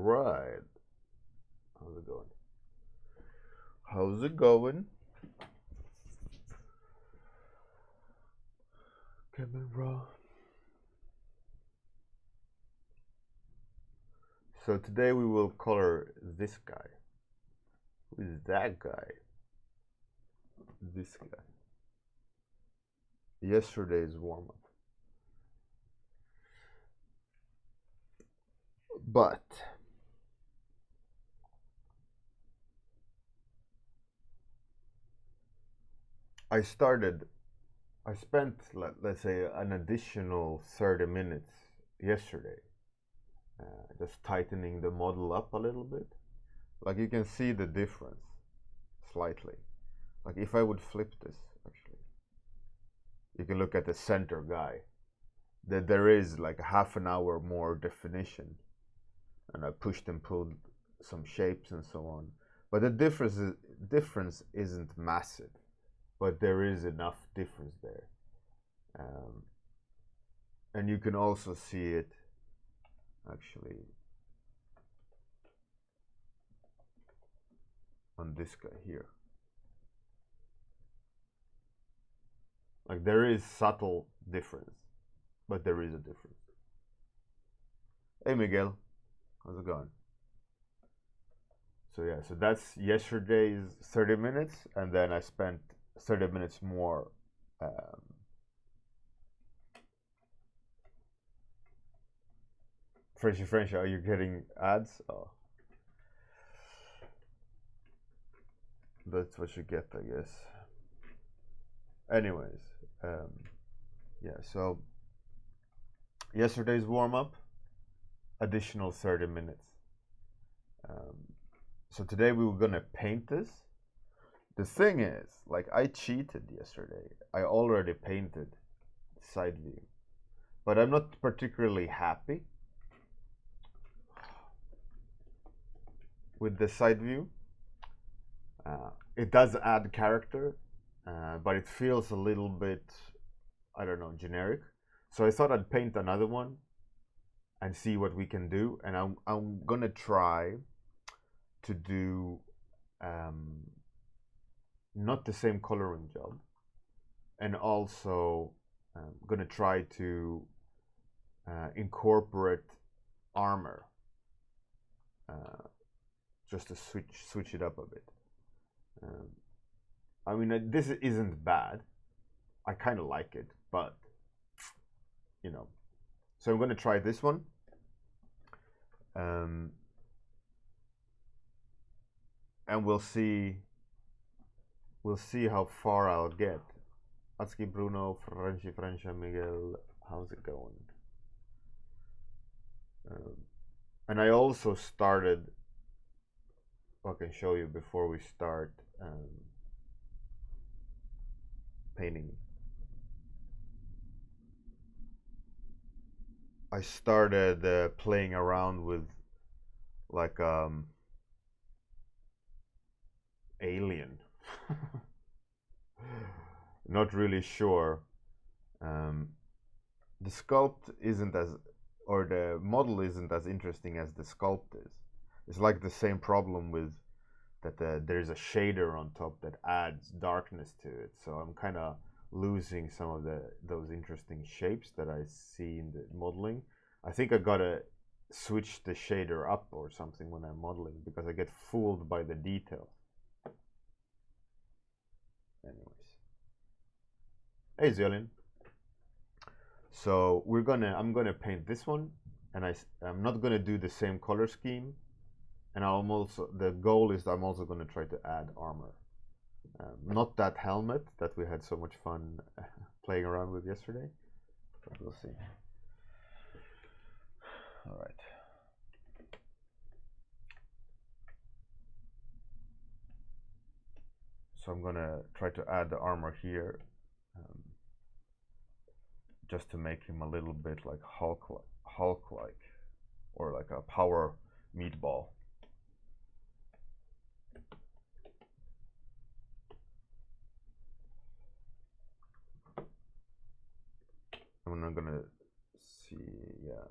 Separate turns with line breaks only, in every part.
right. How's it going? How's it going? Camera. So today we will color this guy. Who is that guy? This guy. Yesterday's warm-up. But I spent, let's say, an additional 30 minutes yesterday just tightening the model up a little bit. Like you can see the difference slightly. Like if I would flip this, actually, you can look at the center guy. That there is like half an hour more definition, and I pushed and pulled some shapes and so on. But the difference isn't massive, but there is enough difference there. And you can also see it actually on this guy here. Like there is subtle difference, but there is a difference. Hey Miguel, how's it going? So yeah, so that's yesterday's 30 minutes, and then I spent 30 minutes more Frenchy, are you getting ads? Oh. That's what you get, I guess. Anyways, yeah, so yesterday's warm-up, additional 30 minutes. So today we were gonna paint this. The thing is, like, I cheated yesterday. I already painted side view, but I'm not particularly happy with the side view. It does add character, but it feels a little bit, I don't know, generic. So I thought I'd paint another one and see what we can do. And I'm gonna try to do not the same coloring job, and also gonna try to incorporate armor, just to switch it up a bit. I mean, this isn't bad. I kind of like it, but you know. So I'm gonna try this one. And we'll see how far I'll get. Atski Bruno, Frenchy, Miguel, how's it going? And I also started, I can show you before we start painting. I started playing around with like alien. Not really sure. The sculpt isn't as, or the model isn't as interesting as the sculpt is. It's like the same problem with that there's a shader on top that adds darkness to it. So I'm kind of losing some of those interesting shapes that I see in the modeling. I think I gotta switch the shader up or something when I'm modeling, because I get fooled by the details. Anyways, hey Zillion. So I'm gonna paint this one, and I'm not gonna do the same color scheme. And the goal is I'm also gonna try to add armor. Not that helmet that we had so much fun playing around with yesterday, but we'll see. All right. So I'm gonna try to add the armor here, just to make him a little bit like Hulk-like, or like a power meatball. I'm not gonna see, yeah.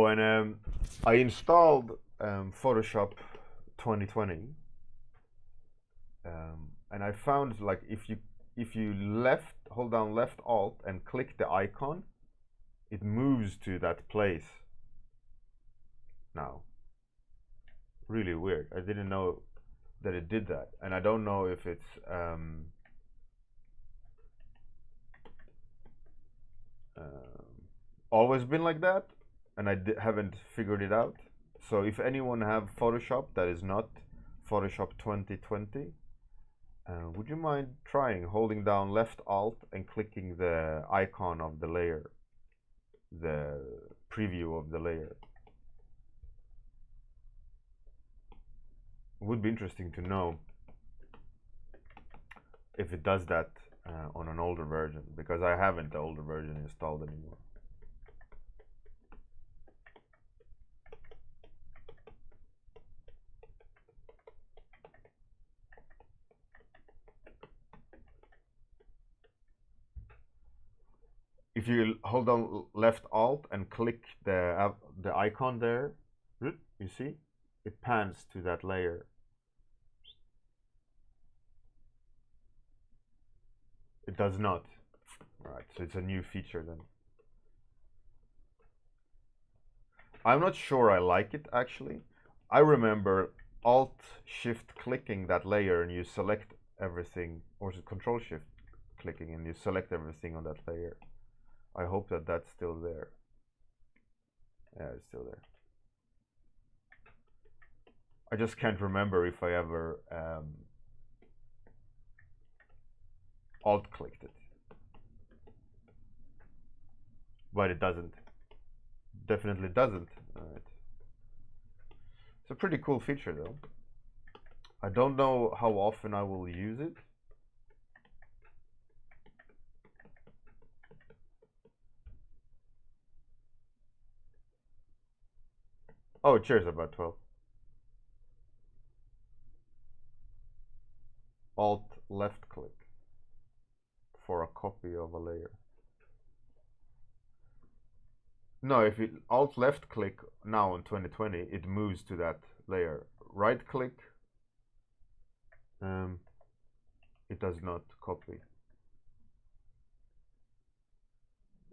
Oh, and I installed Photoshop 2020, and I found like if you hold down left Alt and click the icon, it moves to that place. Now, really weird. I didn't know that it did that, and I don't know if it's always been like that, and I haven't figured it out. So if anyone have Photoshop that is not Photoshop 2020, would you mind trying holding down left Alt and clicking the icon of the layer, the preview of the layer? It would be interesting to know if it does that on an older version, because I haven't the older version installed anymore. If you hold down left Alt and click the icon there, you see it pans to that layer. It does not. Alright, so it's a new feature then. I'm not sure I like it actually. I remember Alt Shift clicking that layer and you select everything, or is it Control Shift clicking and you select everything on that layer. I hope that that's still there. Yeah, it's still there. I just can't remember if I ever Alt clicked it. But it doesn't. Definitely doesn't. Alright. It's a pretty cool feature though. I don't know how often I will use it. Oh, cheers, about 12. Alt left click for a copy of a layer. No, if you Alt left click now in 2020, it moves to that layer. Right click, it does not copy.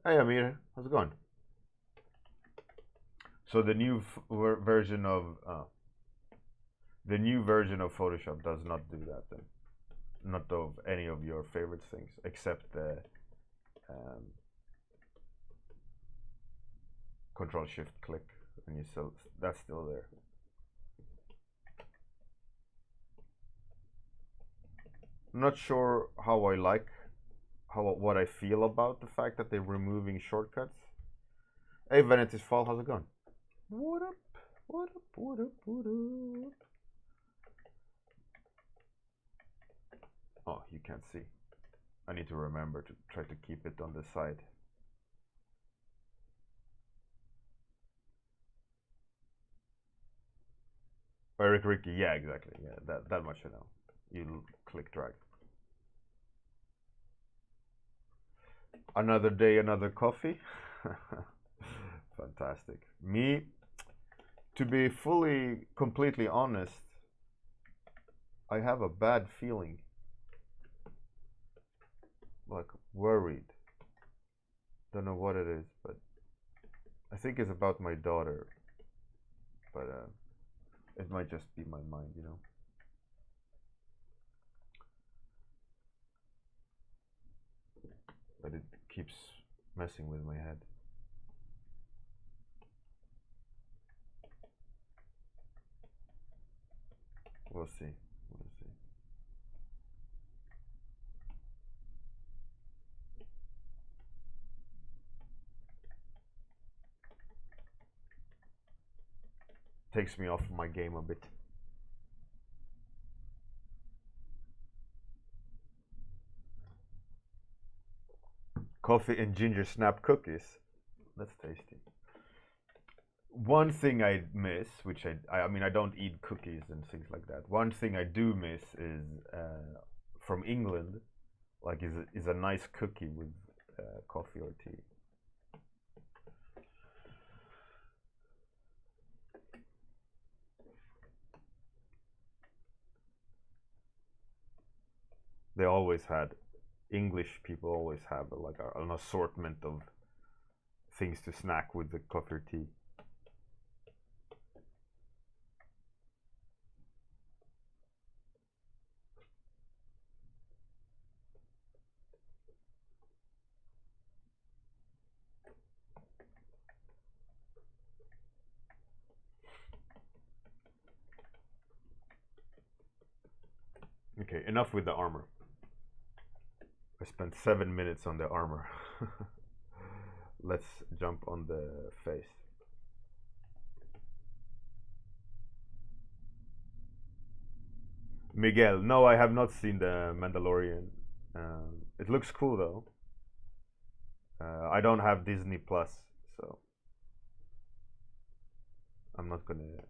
Hey Amir, how's it going? So the new version of Photoshop does not do that then. Not of any of your favorite things, except the Control Shift click, and that's still there. I'm not sure how I like what I feel about the fact that they're removing shortcuts. Hey Vanity's Fall, how's it going? What up? What up? What up? What up? Oh, you can't see. I need to remember to try to keep it on the side. Eric Ricky, yeah, exactly. Yeah, that much I know. You click drag. Another day, another coffee. Fantastic. Me, to be completely honest, I have a bad feeling. Like worried. Don't know what it is, but I think it's about my daughter. But it might just be my mind, you know. But it keeps messing with my head. We'll see. We'll see. Takes me off my game a bit. Coffee and ginger snap cookies. That's tasty. One thing I miss, which I mean, I don't eat cookies and things like that. One thing I do miss is from England, like is a nice cookie with coffee or tea. They always had, English people always have like an assortment of things to snack with the coffee or tea. Okay, enough with the armor. I spent 7 minutes on the armor. Let's jump on the face. Miguel, no, I have not seen the Mandalorian. It looks cool though. I don't have Disney Plus, so I'm not gonna.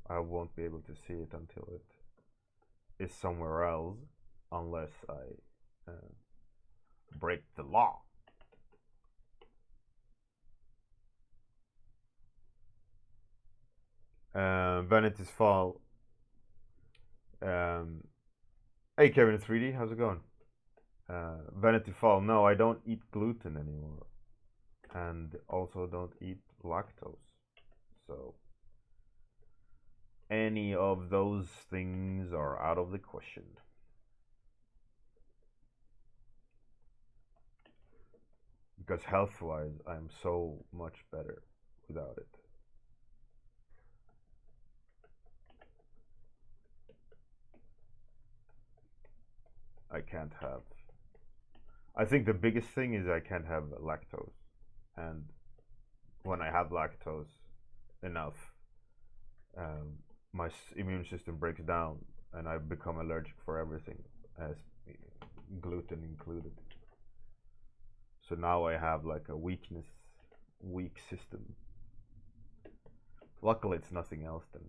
I won't be able to see it until it is somewhere else, unless I break the law. Vanity's Fall. Hey Kevin 3D, how's it going? Vanity Fall. No, I don't eat gluten anymore, and also don't eat lactose. So any of those things are out of the question. Because health-wise, I'm so much better without it. I can't have. I think the biggest thing is I can't have lactose, and when I have lactose enough, my immune system breaks down, and I become allergic for everything, as gluten included. So now I have like a weak system. Luckily, it's nothing else than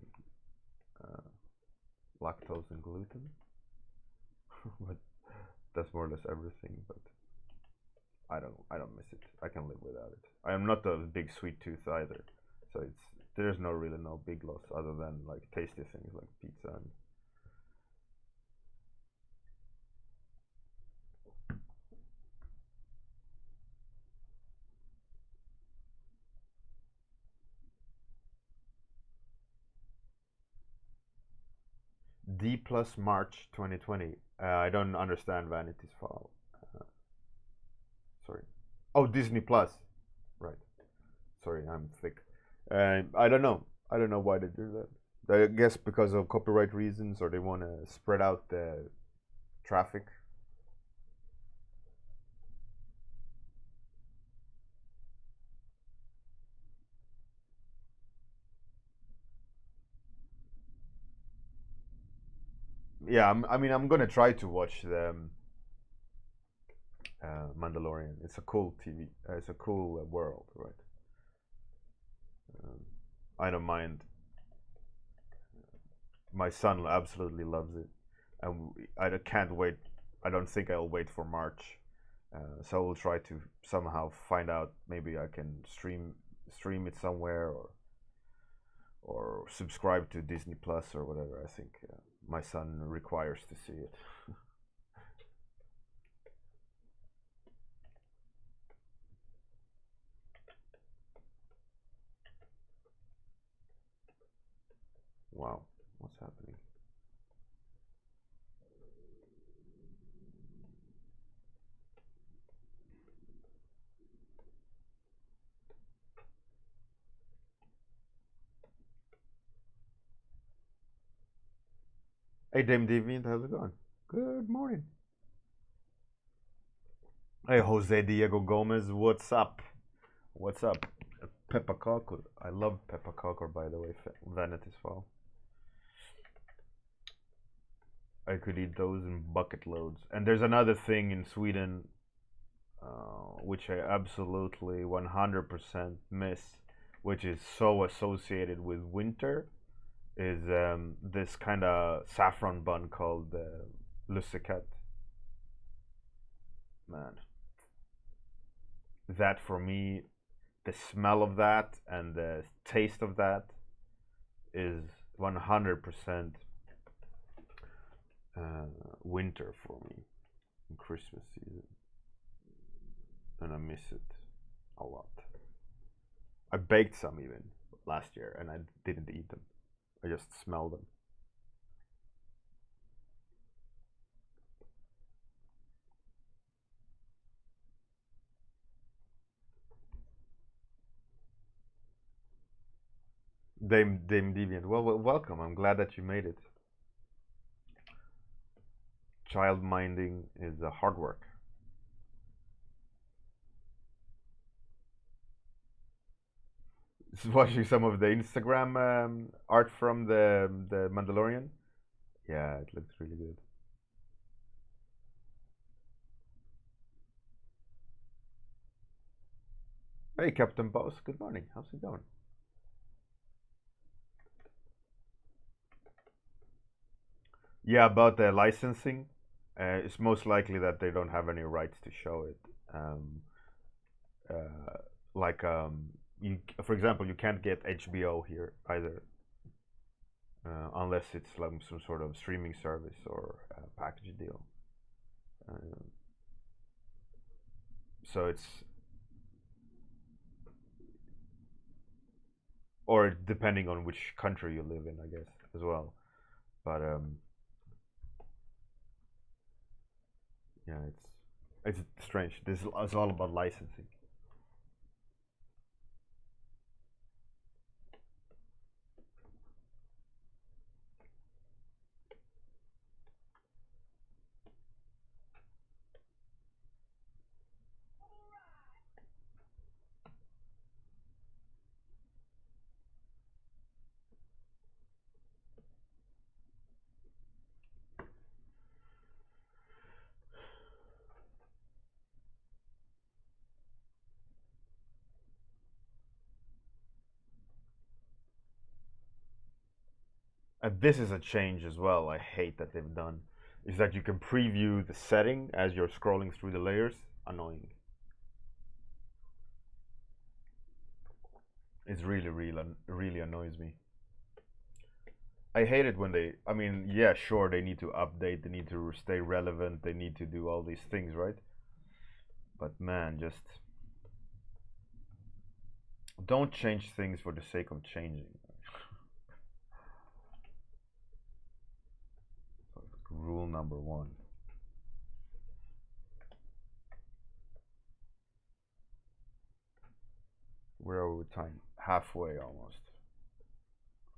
lactose and gluten, but that's more or less everything. But I don't miss it. I can live without it. I am not a big sweet tooth either, so there's really no big loss other than like tasty things like pizza and D plus March 2020. I don't understand Vanity's Fall. Sorry. Oh, Disney Plus. Right. Sorry, I'm thick. I don't know. I don't know why they do that. I guess because of copyright reasons, or they want to spread out the traffic. Yeah, I mean, I'm gonna try to watch the Mandalorian. It's a cool TV. It's a cool world, right? I don't mind. My son absolutely loves it, and I can't wait. I don't think I'll wait for March, so we'll try to somehow find out. Maybe I can stream it somewhere, or subscribe to Disney Plus or whatever. I think my son requires to see it. Wow, what's happening? Hey, Dame Deviant, how's it going? Good morning. Hey, Jose Diego Gomez, what's up? What's up? Peppa Cocker. I love Peppa Cocker, by the way. Vanity's Fall. I could eat those in bucket loads. And there's another thing in Sweden, which I absolutely 100% miss, which is so associated with winter, is this kind of saffron bun called lussekatt. Man, that for me, the smell of that and the taste of that is 100% winter for me in Christmas season, and I miss it a lot. I baked some even last year, and I didn't eat them. I just smelled them. Dame Deviant. Well, welcome. I'm glad that you made it. Child minding is hard work. Just watching some of the Instagram art from the Mandalorian. Yeah, it looks really good. Hey, Captain Boss. Good morning. How's it going? Yeah, about the licensing, it's most likely that they don't have any rights to show it. Uh, like you, for example, you can't get HBO here either, unless it's like some sort of streaming service or package deal. Uh, so it's, or depending on which country you live in, I guess as well. But yeah, it's strange. This is all about licensing. And this is a change as well. I hate that they've done. Is that you can preview the setting as you're scrolling through the layers. Annoying. It's really annoys me. I hate it when they. I mean, yeah, sure, they need to update. They need to stay relevant. They need to do all these things, right? But man, just don't change things for the sake of changing. Rule number one. Where are we with time? Halfway almost.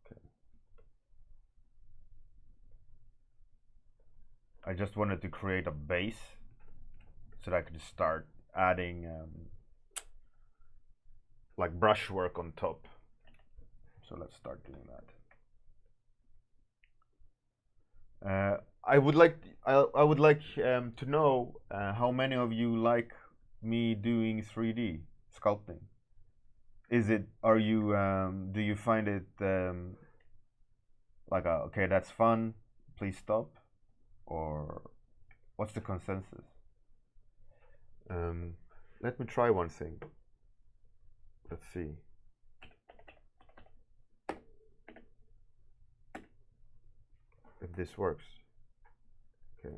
Okay. I just wanted to create a base so that I could start adding like brushwork on top. So let's start doing that. I would like to know how many of you like me doing 3D sculpting. Is it? Are you? Do you find it like okay, that's fun? Please stop, or what's the consensus? Let me try one thing. Let's see. If this works. Okay.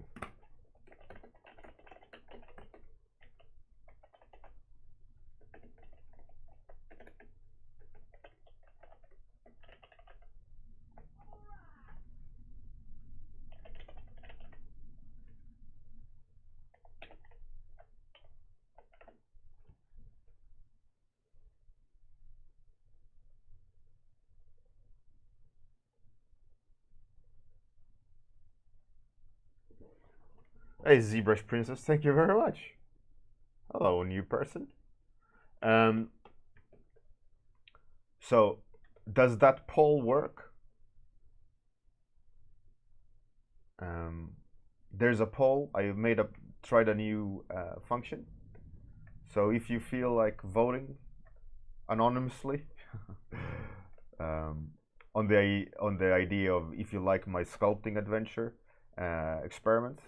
Hey, ZBrush Princess, thank you very much. Hello, new person. So, does that poll work? There's a poll. I tried a new function. So if you feel like voting anonymously on the idea of if you like my sculpting adventure experiments.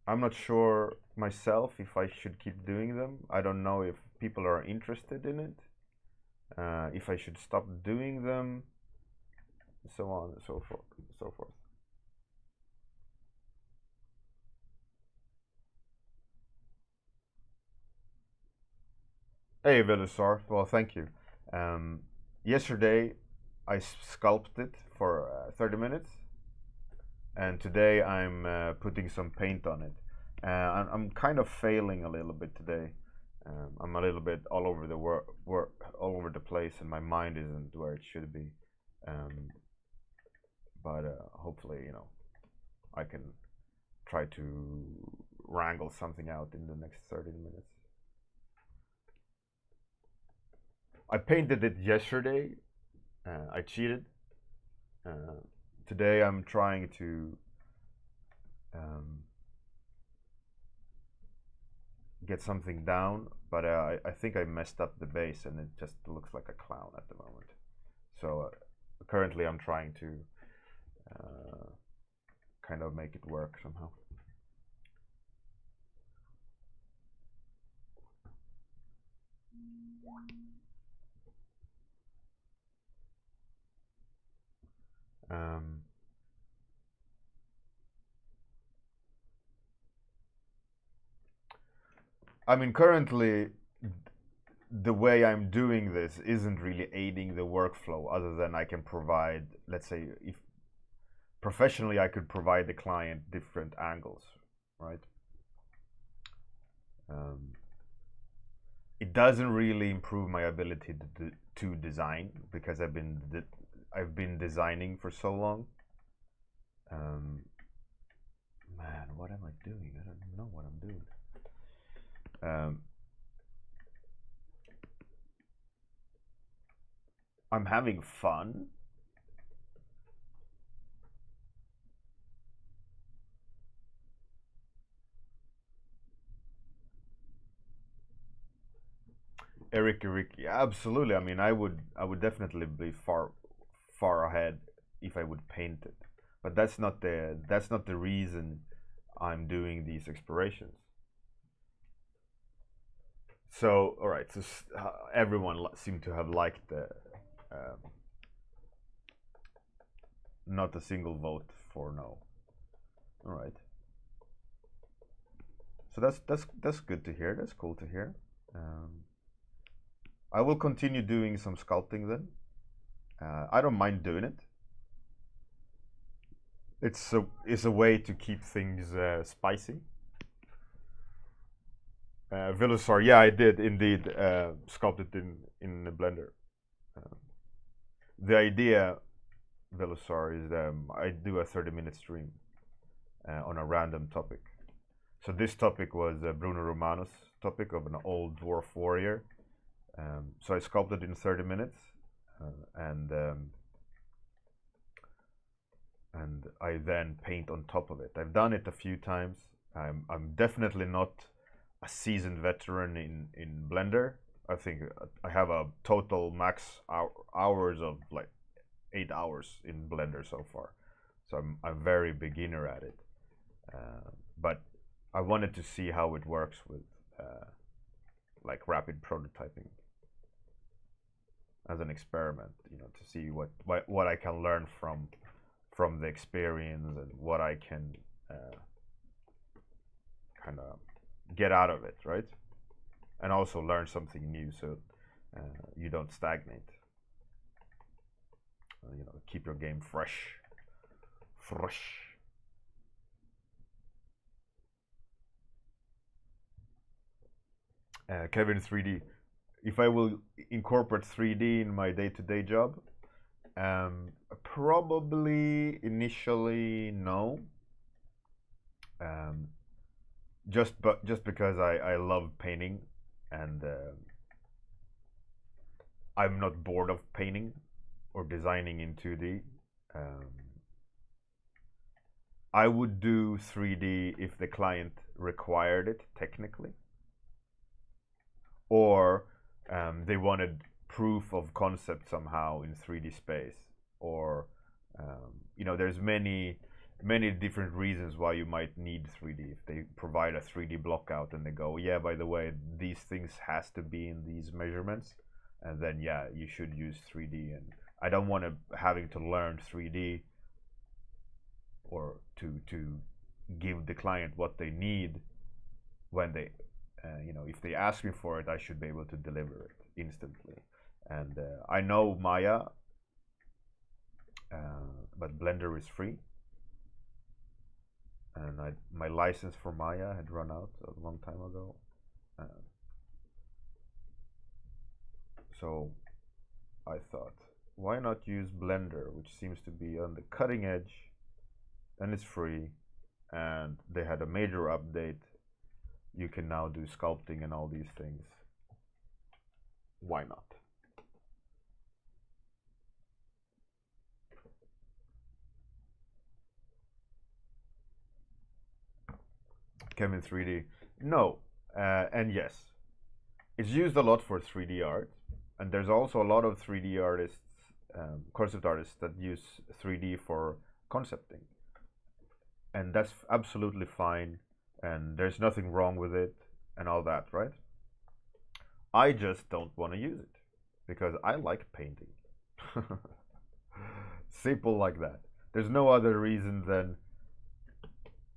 I'm not sure myself if I should keep doing them. I don't know if people are interested in it. If I should stop doing them. so on and so forth, so forth. Hey, Velusar. Well, thank you. Um, Yesterday, I sculpted for 30 minutes, and today I'm putting some paint on it. I'm kind of failing a little bit today. I'm a little bit all over the all over the place, and my mind isn't where it should be. Um, but hopefully, I can try to wrangle something out in the next 30 minutes. I painted it yesterday. I cheated. Uh, Today I'm trying to um, get something down, but I think I messed up the base and it just looks like a clown at the moment. So currently I'm trying to kind of make it work somehow. I mean, currently the way I'm doing this isn't really aiding the workflow, other than I can provide, let's say, if professionally I could provide the client different angles, right? It doesn't really improve my ability to design, because I've been designing for so long. Man, what am I doing? I don't know what I'm doing. I'm having fun. Eric, absolutely. I mean, I would definitely be far ahead if I would paint it, but that's not the reason I'm doing these explorations. So, all right. So everyone seemed to have liked the. Not a single vote for no. All right. So that's good to hear. That's cool to hear. I will continue doing some sculpting then. I don't mind doing it. It's a way to keep things spicy. Velusar, yeah, I did indeed sculpt it in the blender. The idea, Velusar, is I do a 30-minute stream on a random topic. So this topic was Bruno Romano's topic of an old dwarf warrior. So I sculpted in 30 minutes, and I then paint on top of it. I've done it a few times. I'm definitely not a seasoned veteran in Blender. I think I have a total max hours of like 8 hours in Blender so far. So I'm very beginner at it. But I wanted to see how it works with like rapid prototyping as an experiment, to see what I can learn from the experience, and what I can kind of get out of it, right? And also learn something new, so you don't stagnate. Keep your game fresh. Kevin 3D. If I will incorporate 3D in my day-to-day job, probably initially no. Just because I love painting, and I'm not bored of painting or designing in 2D. I would do 3D if the client required it technically, or they wanted proof of concept somehow in 3D space, or there's many different reasons why you might need 3D. If they provide a 3D block out and they go, yeah, by the way, these things has to be in these measurements, and then yeah, you should use 3D, and I don't want to having to learn 3D or to give the client what they need when they, if they ask me for it, I should be able to deliver it instantly. And I know Maya, but Blender is free, and my license for Maya had run out a long time ago. So I thought, why not use Blender, which seems to be on the cutting edge, and it's free, and they had a major update. You can now do sculpting and all these things. Why not? Kevin 3D. No, and yes. It's used a lot for 3D art, and there's also a lot of 3D artists, concept artists that use 3D for concepting. And that's absolutely fine, and there's nothing wrong with it, and all that, right? I just don't want to use it, because I like painting. Simple like that. There's no other reason than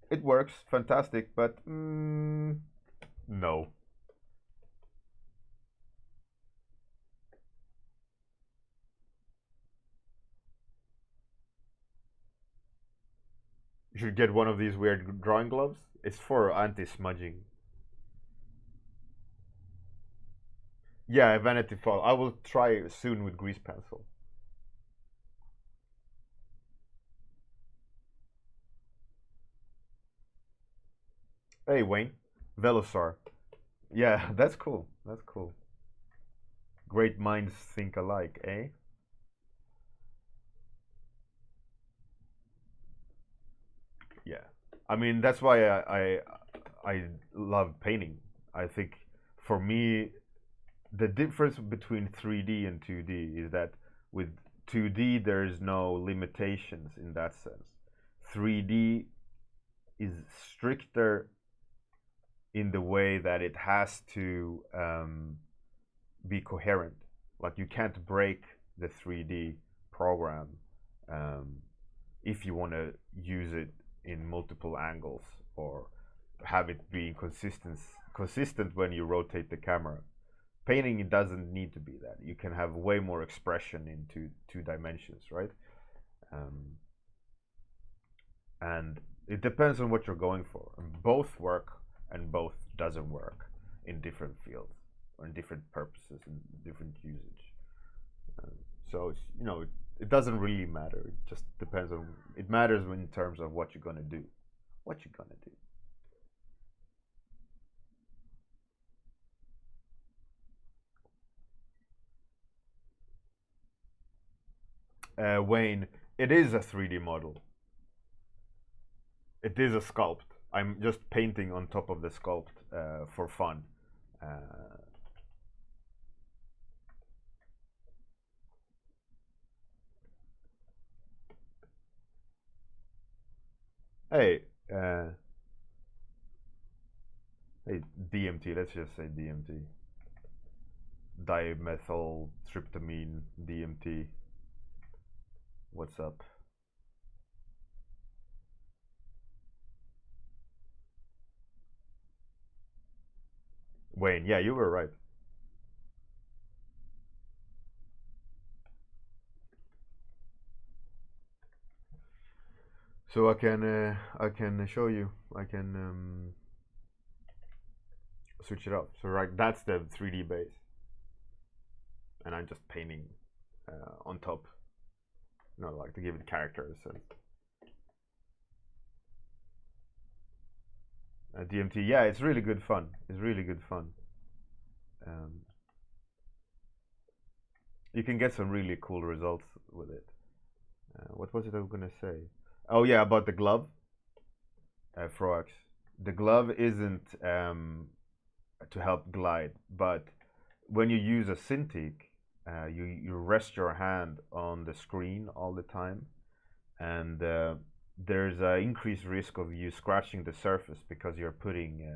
it works, fantastic, but no. You should get one of these weird drawing gloves. It's for anti-smudging. Yeah, Vanity Fair. I will try soon with grease pencil. Hey, Wayne. Velosaur. Yeah, that's cool. That's cool. Great minds think alike, eh? Yeah. I mean, that's why I love painting. I think for me, the difference between 3D and 2D is that with 2D there is no limitations in that sense. 3D is stricter in the way that it has to be coherent. Like you can't break the 3D program if you want to use it in multiple angles or have it being consistent when you rotate the camera. Painting, it doesn't need to be that. You can have way more expression in two dimensions, right? And it depends on what you're going for. And both work and both doesn't work in different fields or in different purposes and different usage. So it's, it doesn't really matter. It just depends on. It matters in terms of what you're gonna do. What you're gonna do. Wayne, it is a 3D model. It is a sculpt. I'm just painting on top of the sculpt for fun. Hey, hey, DMT. Let's just say DMT. Dimethyltryptamine, DMT. What's up? Wayne, yeah, you were right. So I can show you. I can switch it up. So right, that's the 3D base, and I'm just painting on top. Like to give it characters and DMT. Yeah, it's really good fun. It's really good fun. You can get some really cool results with it. What was it I was gonna say? Oh yeah, about the glove, Froax. The glove isn't to help glide, but when you use a Cintiq, you rest your hand on the screen all the time, and there's an increased risk of you scratching the surface because you're putting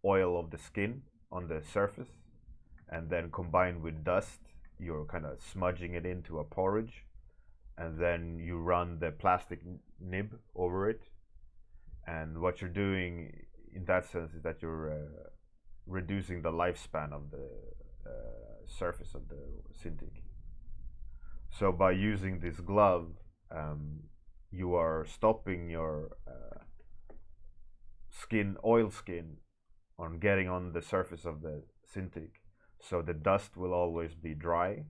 oil of the skin on the surface, and then combined with dust, you're kind of smudging it into a porridge, and then you run the plastic nib over it. And what you're doing in that sense is that you're reducing the lifespan of the surface of the Cintiq. So by using this glove, you are stopping your oil skin on getting on the surface of the Cintiq, so the dust will always be dry.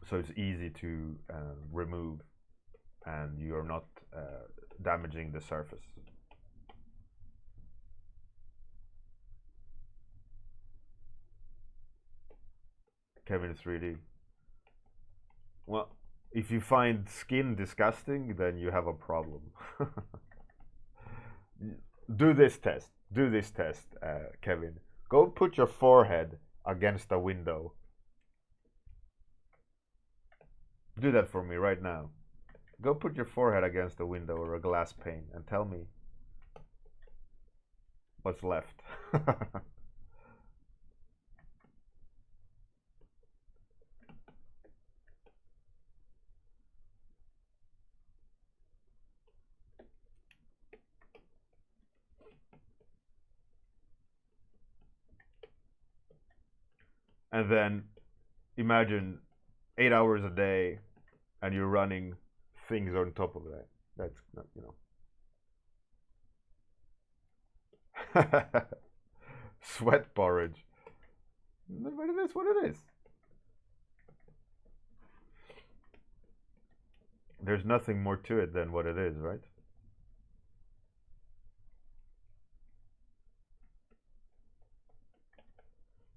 So it's easy to remove, and you're not damaging the surface. Kevin 3D. Well, if you find skin disgusting, then you have a problem. Do this test. Do this test, Kevin. Go put your forehead against a window. Do that for me right now. Go put your forehead against a window or a glass pane and tell me what's left. And then imagine 8 hours a day and you're running things on top of that. That's not, sweat porridge. But it is what it is. There's nothing more to it than what it is, right?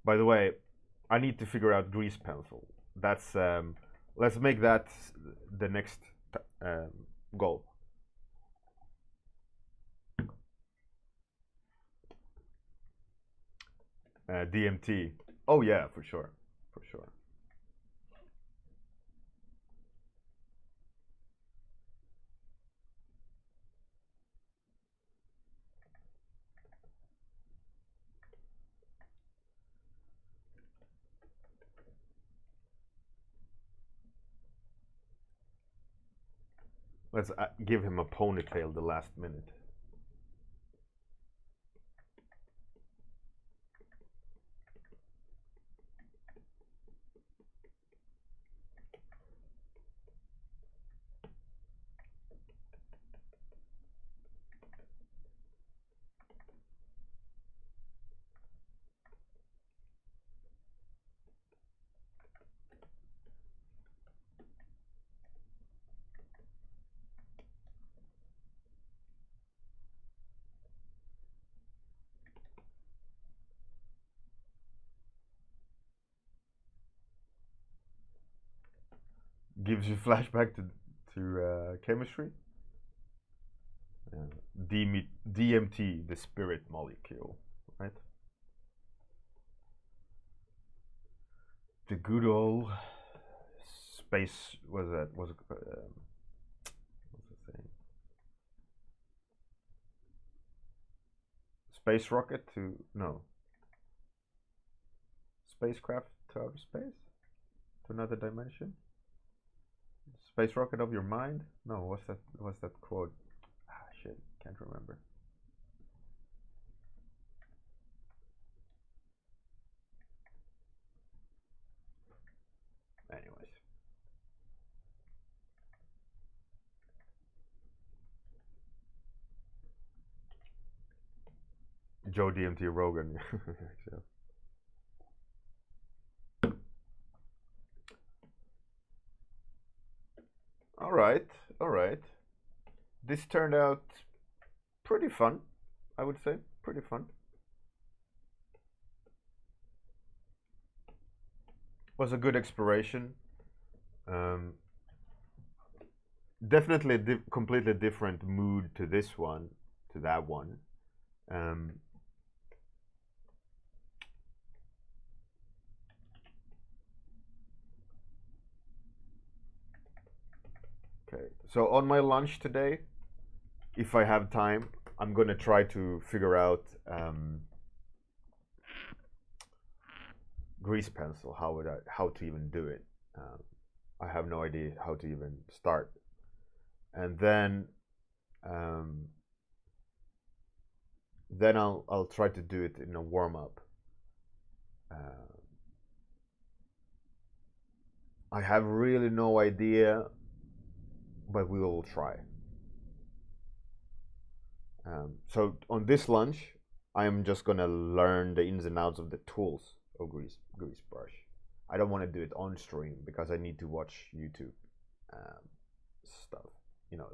By the way, I need to figure out grease pencil. That's let's make that the next goal. DMT. Oh yeah, for sure, for sure. Let's give him a ponytail the last minute. Gives you flashback to chemistry. DMT, the spirit molecule, right? The good old space what's the thing? Space rocket to spacecraft to outer space, to another dimension. Space rocket of your mind? No, what's that quote? Shit, can't remember. Anyways. Joe DMT Rogan. All right, all right. This turned out pretty fun, I would say. Pretty fun. Was a good exploration. Definitely a completely different mood to this one, to that one. Okay, so on my lunch today, if I have time, I'm gonna try to figure out grease pencil, how to even do it. I have no idea how to even start. And then I'll try to do it in a warm-up. I have really no idea, but we will try. So on this lunch, I am just gonna learn the ins and outs of the tools of grease brush. I don't want to do it on stream because I need to watch YouTube stuff. You know,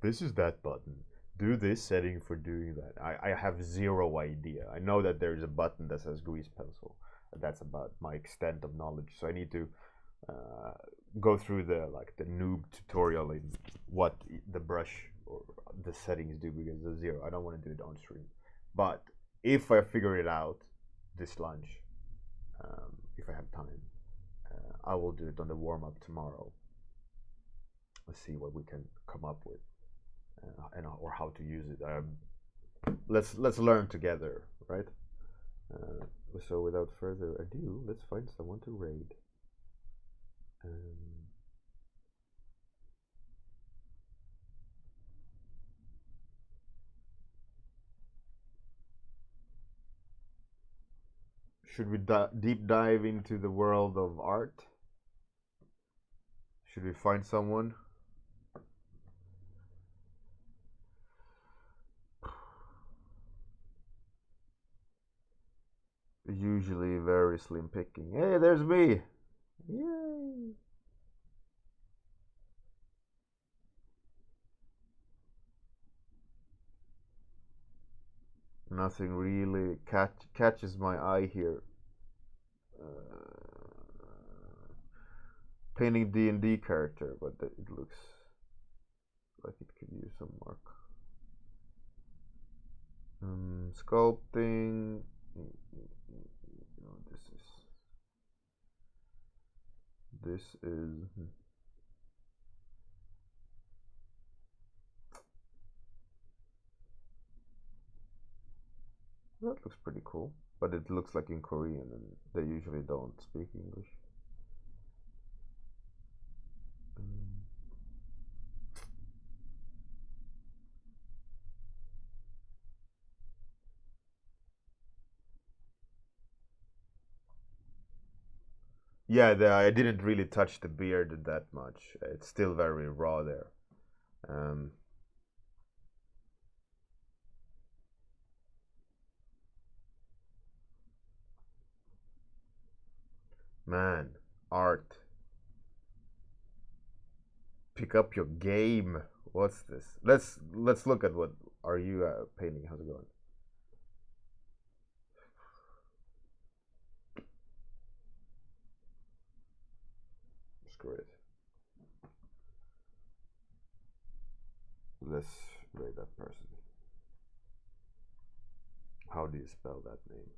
this is that button. Do this setting for doing that. I have zero idea. I know that there is a button that says grease pencil. That's about my extent of knowledge. So I need to go through the noob tutorial in what the brush or the settings do, because there's zero. I don't want to do it on stream. But if I figure it out this lunch, if I have time, I will do it on the warm-up tomorrow. Let's see what we can come up with, or how to use it. Let's learn together, right? So without further ado, let's find someone to raid. Should we deep dive into the world of art? Should we find someone? Usually very slim picking. Hey, there's me! Yay! Nothing really catches my eye here. Painting D&D character, but it looks like it could use some work. Sculpting. This is that looks pretty cool, but it looks like in Korean, and they usually don't speak English. Yeah, I didn't really touch the beard that much. It's still very raw there. Man, art. Pick up your game. What's this? Let's look at what are you painting. How's it going? Screw it. Let's rate that person. How do you spell that name?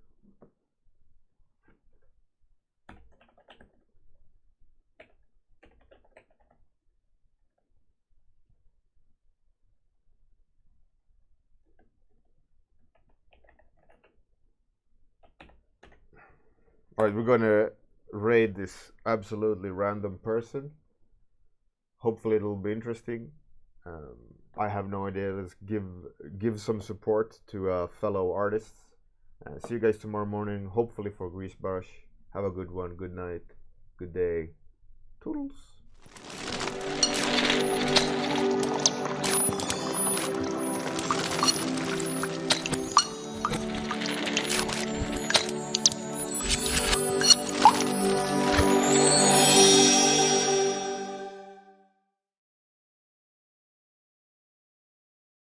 Alright, we're gonna raid this absolutely random person. Hopefully it'll be interesting. I have no idea. Let's give some support to fellow artists. See you guys tomorrow morning, hopefully for Grease Brush. Have a good one, good night, good day. Toodles.